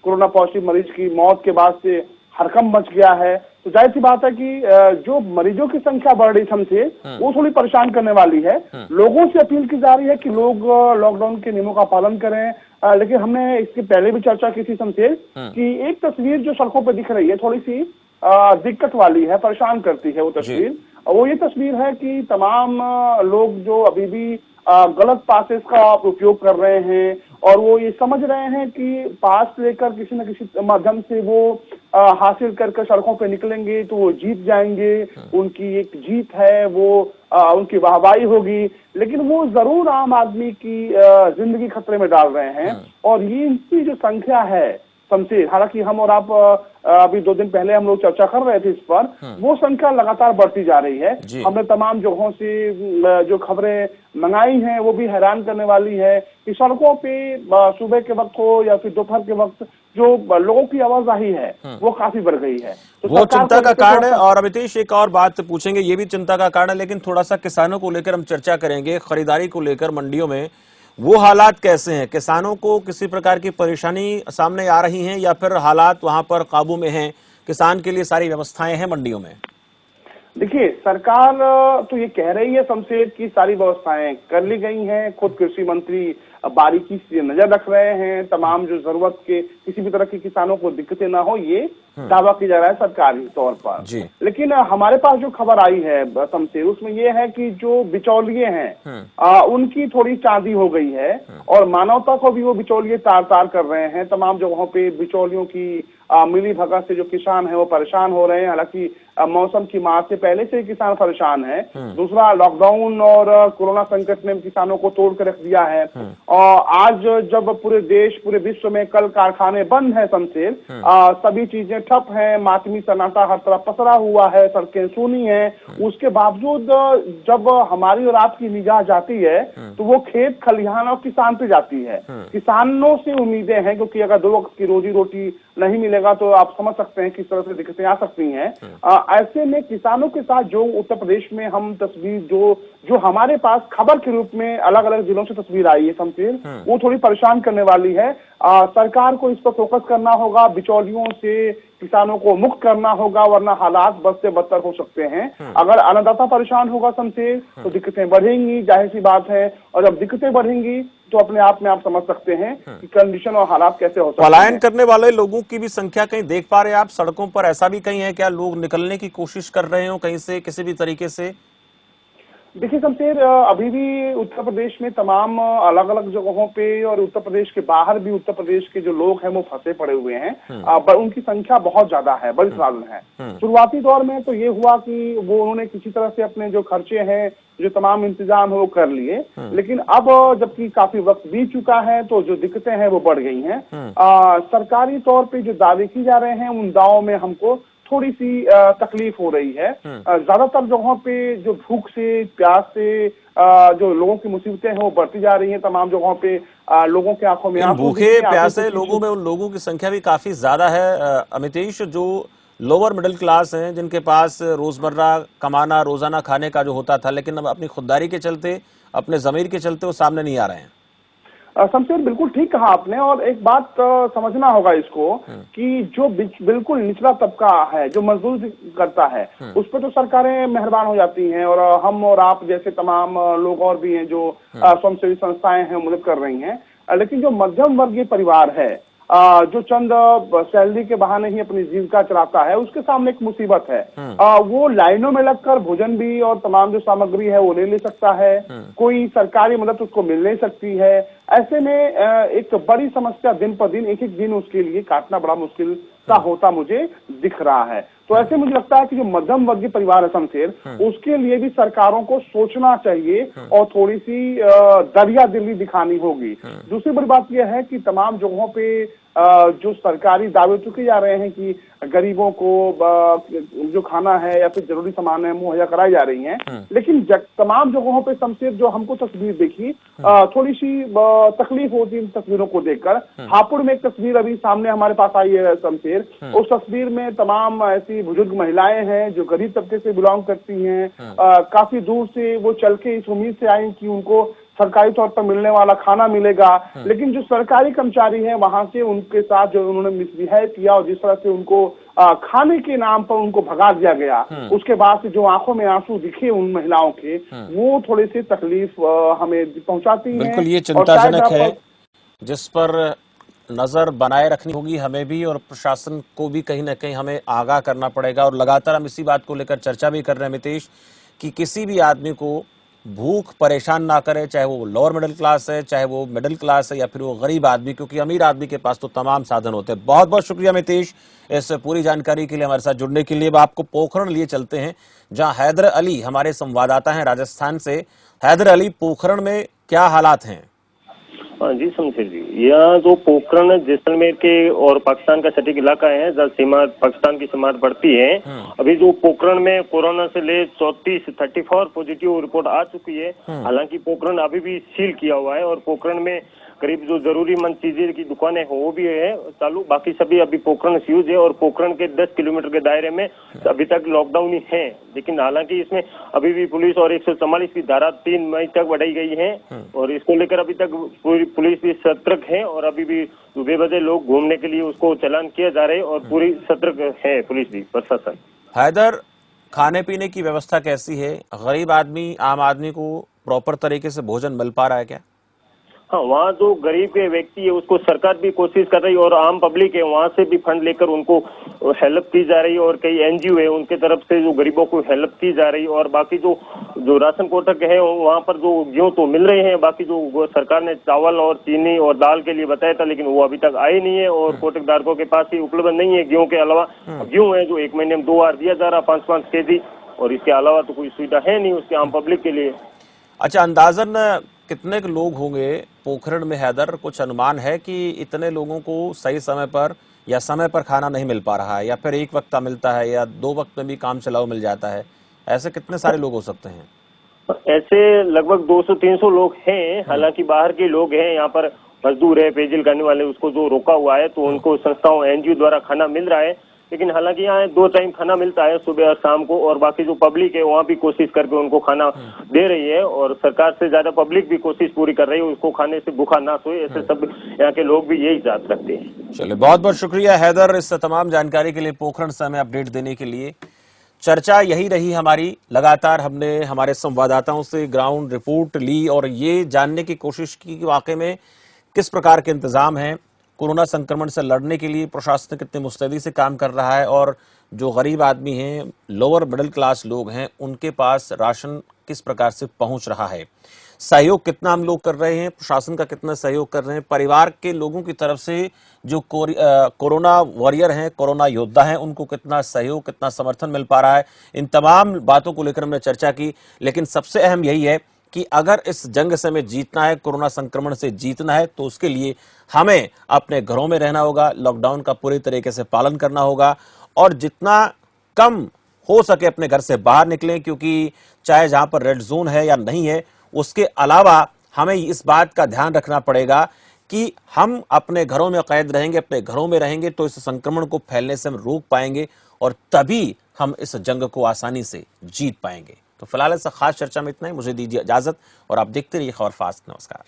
कोरोना पॉजिटिव मरीज की मौत के बाद से हड़कंप मच गया है। तो जाहिर सी बात है कि जो मरीजों की संख्या बढ़ रही हमसे वो थोड़ी परेशान करने वाली है। लोगों से अपील की जा रही है कि लोग लॉकडाउन के नियमों का पालन करें। लेकिन हमने इसके पहले भी चर्चा की थी शमशेर कि एक तस्वीर जो सड़कों पर दिख रही है थोड़ी सी दिक्कत वाली है, परेशान करती है वो तस्वीर। वो ये तस्वीर है कि तमाम लोग जो अभी भी गलत पासेस का उपयोग कर रहे हैं और वो ये समझ रहे हैं कि पास लेकर किसी न किसी माध्यम से वो हासिल करके सड़कों पे निकलेंगे तो वो जीत जाएंगे, उनकी एक जीत है, वो उनकी वाहवाही होगी। लेकिन वो जरूर आम आदमी की जिंदगी खतरे में डाल रहे हैं। और ये इनकी जो संख्या है शमशेर, हालांकि हम और आप अभी 2 दिन पहले हम लोग चर्चा कर रहे थे इस पर, वो संख्या लगातार बढ़ती जा रही है। हमने तमाम जगहों से जो खबरें मंगाई हैं वो भी हैरान करने वाली है कि सड़कों पे सुबह के वक्त हो या फिर दोपहर के वक्त जो लोगों की आवाजाही है वो काफी बढ़ गई है। तो वो चिंता का कारण है। और अमितेश, एक और बात पूछेंगे, ये भी चिंता का कारण है, लेकिन थोड़ा सा किसानों को लेकर हम चर्चा करेंगे। खरीदारी को लेकर मंडियों में वो हालात कैसे हैं? किसानों को किसी प्रकार की परेशानी सामने आ रही हैं या फिर हालात वहां पर काबू में हैं? किसान के लिए सारी व्यवस्थाएं हैं मंडियों में? देखिए, सरकार तो ये कह रही है शमशेर की सारी व्यवस्थाएं कर ली गई हैं। खुद कृषि मंत्री बारीकी से नजर रख रहे हैं, तमाम जो जरूरत के किसी भी तरह के किसानों को दिक्कतें ना हो, ये दावा किया जा रहा है सरकारी तौर पर जी। लेकिन हमारे पास जो खबर आई है शमशेर, उसमें ये है कि जो बिचौलिए हैं उनकी थोड़ी चांदी हो गई है और मानवता को भी वो बिचौलिए तार तार कर रहे हैं। तमाम जगहों पे बिचौलियों की मिली भगत से जो किसान है वो परेशान हो रहे हैं। हालांकि मौसम की मार से पहले से ही किसान परेशान है। दूसरा, लॉकडाउन और कोरोना संकट ने किसानों को तोड़ कर रख दिया है। और आज जब पूरे देश, पूरे विश्व में कल कारखाने बंद है शमशेर, सभी चीजें ठप हैं, मातमी सन्नाटा हर तरफ पसरा हुआ है, सड़कें सूनी हैं, उसके बावजूद जब हमारी और आपकी निगाह जाती है तो वो खेत खलिहान और किसान पे जाती है। किसानों से उम्मीदें हैं, क्योंकि अगर 2 वक्त की रोजी रोटी नहीं मिलेगा तो आप समझ सकते हैं किस तरह से दिक्कतें आ सकती हैं। ऐसे में किसानों के साथ जो उत्तर प्रदेश में हम तस्वीर जो हमारे पास खबर के रूप में अलग अलग जिलों से तस्वीर आई है शमशेर, वो थोड़ी परेशान करने वाली है। सरकार को इस पर फोकस करना होगा, बिचौलियों से किसानों को मुक्त करना होगा, वरना हालात बद से बदतर हो सकते हैं। अगर अन्नदाता परेशान होगा शमशेर तो दिक्कतें बढ़ेंगी, जाहिर सी बात है। और जब दिक्कतें बढ़ेंगी तो अपने आप में आप समझ सकते हैं कि कंडीशन और हालात कैसे हो सकते हैं। पलायन करने वाले लोगों की भी संख्या कहीं देख पा रहे हैं आप सड़कों पर? ऐसा भी कहीं है क्या लोग निकलने की कोशिश कर रहे हो कहीं से, किसी भी तरीके से? देखिए शमशेर, अभी भी उत्तर प्रदेश में तमाम अलग अलग जगहों पे और उत्तर प्रदेश के बाहर भी उत्तर प्रदेश के जो लोग हैं वो फंसे पड़े हुए हैं। उनकी संख्या बहुत ज्यादा है, बड़ी साधन है। शुरुआती दौर में तो ये हुआ कि वो उन्होंने किसी तरह से अपने जो खर्चे हैं, जो तमाम इंतजाम है वो कर लिए, लेकिन अब जबकि काफी वक्त बीत चुका है तो जो दिक्कतें हैं वो बढ़ गई हैं। सरकारी तौर पे जो दावे किए जा रहे हैं उन दावों में हमको थोड़ी सी तकलीफ हो रही है। ज्यादातर जगहों पे जो भूख से, प्यास से जो लोगों की मुसीबतें हैं वो बढ़ती जा रही हैं। तमाम जगहों पे लोगों के आंखों में भूखे प्यासे लोगों में उन लोगों की संख्या भी काफी ज्यादा है अमितेश, जो लोअर मिडिल क्लास हैं, जिनके पास रोजमर्रा कमाना, रोजाना खाने का जो होता था, लेकिन अब अपनी खुददारी के चलते, अपने जमीर के चलते वो सामने नहीं आ रहे हैं। शमशेर, बिल्कुल ठीक कहा आपने। और एक बात समझना होगा इसको कि जो बिल्कुल निचला तबका है, जो मजदूरी करता है, उस पर तो सरकारें मेहरबान हो जाती हैं और हम और आप जैसे तमाम लोग और भी हैं जो स्वयंसेवी संस्थाएं हैं मदद कर रही हैं। लेकिन जो मध्यम वर्गीय परिवार है, जो चंद सैलरी के बहाने ही अपनी जीविका चलाता है, उसके सामने एक मुसीबत है। वो लाइनों में लगकर भोजन भी और तमाम जो सामग्री है वो ले सकता है, कोई सरकारी मदद उसको मिल नहीं सकती है। ऐसे में एक बड़ी समस्या दिन पर दिन, एक एक दिन उसके लिए काटना बड़ा मुश्किल सा होता मुझे दिख रहा है। तो ऐसे मुझे लगता है कि जो मध्यम वर्गीय परिवार है शमशेर, उसके लिए भी सरकारों को सोचना चाहिए और थोड़ी सी दरिया दिली दिखानी होगी। दूसरी बड़ी बात यह है कि तमाम जगहों पे जो सरकारी दावे चुके जा रहे हैं कि गरीबों को जो खाना है या फिर जरूरी सामान है मुहैया कराई जा रही हैं, लेकिन तमाम जगहों पे शमशेर जो हमको तस्वीर देखी, थोड़ी सी तकलीफ होती इन तस्वीरों को देखकर। हापुड़ में एक तस्वीर अभी सामने हमारे पास आई है शमशेर, उस तस्वीर में तमाम ऐसी बुजुर्ग महिलाएं हैं जो गरीब तबके से बिलोंग करती हैं। काफी दूर से वो चल के इस उम्मीद से आई कि उनको सरकारी तौर पर मिलने वाला खाना मिलेगा, लेकिन जो सरकारी कर्मचारी हैं वहां से उनके साथ जो उन्होंने मिसबिहेव किया और जिस तरह से उनको खाने के नाम पर उनको भगा दिया गया, उसके बाद से जो आंखों में आंसू दिखे उन महिलाओं के, वो थोड़ी सी तकलीफ हमें पहुंचाती है। बिल्कुल ये चिंताजनक है, जिस पर नजर बनाए रखनी होगी हमें भी, और प्रशासन को भी कहीं ना कहीं हमें आगाह करना पड़ेगा। और लगातार हम इसी बात को लेकर चर्चा भी कर रहे हैं मितेश, कि किसी भी आदमी को भूख परेशान ना करे, चाहे वो लोअर मिडिल क्लास है, चाहे वो मिडिल क्लास है, या फिर वो गरीब आदमी, क्योंकि अमीर आदमी के पास तो तमाम साधन होते हैं। बहुत बहुत शुक्रिया मितेश इस पूरी जानकारी के लिए, हमारे साथ जुड़ने के लिए। आपको पोखरण लिए चलते हैं, जहां हैदर अली हमारे संवाददाता हैं राजस्थान से। हैदर अली, पोखरण में क्या हालात हैं? हाँ जी शमशेर जी, यहाँ जो पोखरण जैसलमेर के और पाकिस्तान का सटीक इलाका है जहाँ सीमा पाकिस्तान की सीमा पड़ती है। अभी जो पोखरण में कोरोना से ले 34 पॉजिटिव रिपोर्ट आ चुकी है। हालांकि पोखरण अभी भी सील किया हुआ है और पोखरण में करीब जो जरूरीमंद चीजें की दुकानें हैं वो भी है चालू, बाकी सभी अभी पोखरण फ्यूज है और पोखरण के 10 किलोमीटर के दायरे में अभी तक लॉकडाउन ही है। लेकिन हालांकि इसमें अभी भी पुलिस और 144 की धारा 3 मई तक बढ़ाई गई है और इसको लेकर अभी तक पूरी पुलिस भी सतर्क है और अभी भी बेवजह लोग घूमने के लिए उसको चालान किया जा रहे हैं और पूरी सतर्क है पुलिस भी, प्रशासन। हैदर, खाने पीने की व्यवस्था कैसी है? गरीब आदमी, आम आदमी को प्रॉपर तरीके से भोजन मिल पा रहा है क्या? हाँ, वहाँ जो गरीब के व्यक्ति है उसको सरकार भी कोशिश कर रही है और आम पब्लिक है वहाँ से भी फंड लेकर उनको हेल्प की जा रही है और कई एनजीओ है उनके तरफ से जो गरीबों को हेल्प की जा रही है। और बाकी जो राशन कोटक है वहाँ पर जो गेहूं तो मिल रहे हैं, बाकी जो सरकार ने चावल और चीनी और दाल के लिए बताया था लेकिन वो अभी तक आए नहीं है और कोटक धारकों के पास ही उपलब्ध नहीं है गेहूं के अलावा। गेहूं है जो 1 महीने में 2 बार दिया जा रहा 5-5 केजी और इसके अलावा तो कोई सुविधा है नहीं उसके आम पब्लिक के लिए। अच्छा, अंदाजन कितने के लोग होंगे पोखरण में हैदर? कुछ अनुमान है कि इतने लोगों को सही समय पर या समय पर खाना नहीं मिल पा रहा है या फिर एक वक्त का मिलता है या 2 वक्त में भी काम चलाओ मिल जाता है? ऐसे कितने सारे लोग हो सकते हैं? ऐसे लगभग 200-300 लोग हैं। हालांकि बाहर के लोग हैं, यहाँ पर मजदूर है, पेयजल करने वाले, उसको जो रोका हुआ है तो उनको संस्थाओं एनजीओ द्वारा खाना मिल रहा है। लेकिन हालांकि यहाँ 2 टाइम खाना मिलता है, सुबह और शाम को, और बाकी जो पब्लिक है वहाँ भी कोशिश करके उनको खाना दे रही है और सरकार से ज्यादा पब्लिक भी कोशिश पूरी कर रही है उसको खाने से भूखा ना सोए। ऐसे सब यहाँ के लोग भी यही चाहते रखते हैं। चलिए, बहुत बहुत शुक्रिया हैदर इस तमाम जानकारी के लिए, पोखरण से हमें अपडेट देने के लिए। चर्चा यही रही हमारी, लगातार हमने हमारे संवाददाताओं से ग्राउंड रिपोर्ट ली और ये जानने की कोशिश की कि वाकई में किस प्रकार के इंतजाम हैं, कोरोना संक्रमण से लड़ने के लिए प्रशासन कितनी मुस्तैदी से काम कर रहा है और जो गरीब आदमी हैं, लोअर मिडिल क्लास लोग हैं, उनके पास राशन किस प्रकार से पहुंच रहा है, सहयोग कितना हम लोग कर रहे हैं, प्रशासन का कितना सहयोग कर रहे हैं, परिवार के लोगों की तरफ से जो कोरोना वॉरियर हैं, कोरोना योद्धा हैं, उनको कितना सहयोग, कितना समर्थन मिल पा रहा है। इन तमाम बातों को लेकर हमने चर्चा की, लेकिन सबसे अहम यही है कि अगर इस जंग से हमें जीतना है, कोरोना संक्रमण से जीतना है, तो उसके लिए हमें अपने घरों में रहना होगा, लॉकडाउन का पूरी तरीके से पालन करना होगा और जितना कम हो सके अपने घर से बाहर निकलें, क्योंकि चाहे जहां पर रेड जोन है या नहीं है, उसके अलावा हमें इस बात का ध्यान रखना पड़ेगा कि हम अपने घरों में कैद रहेंगे, अपने घरों में रहेंगे तो इस संक्रमण को फैलने से हम रोक पाएंगे और तभी हम इस जंग को आसानी से जीत पाएंगे। तो फिलहाल इस खास चर्चा में इतना ही, मुझे दीजिए इजाजत और आप देखते रहिए खबर फास्ट। नमस्कार।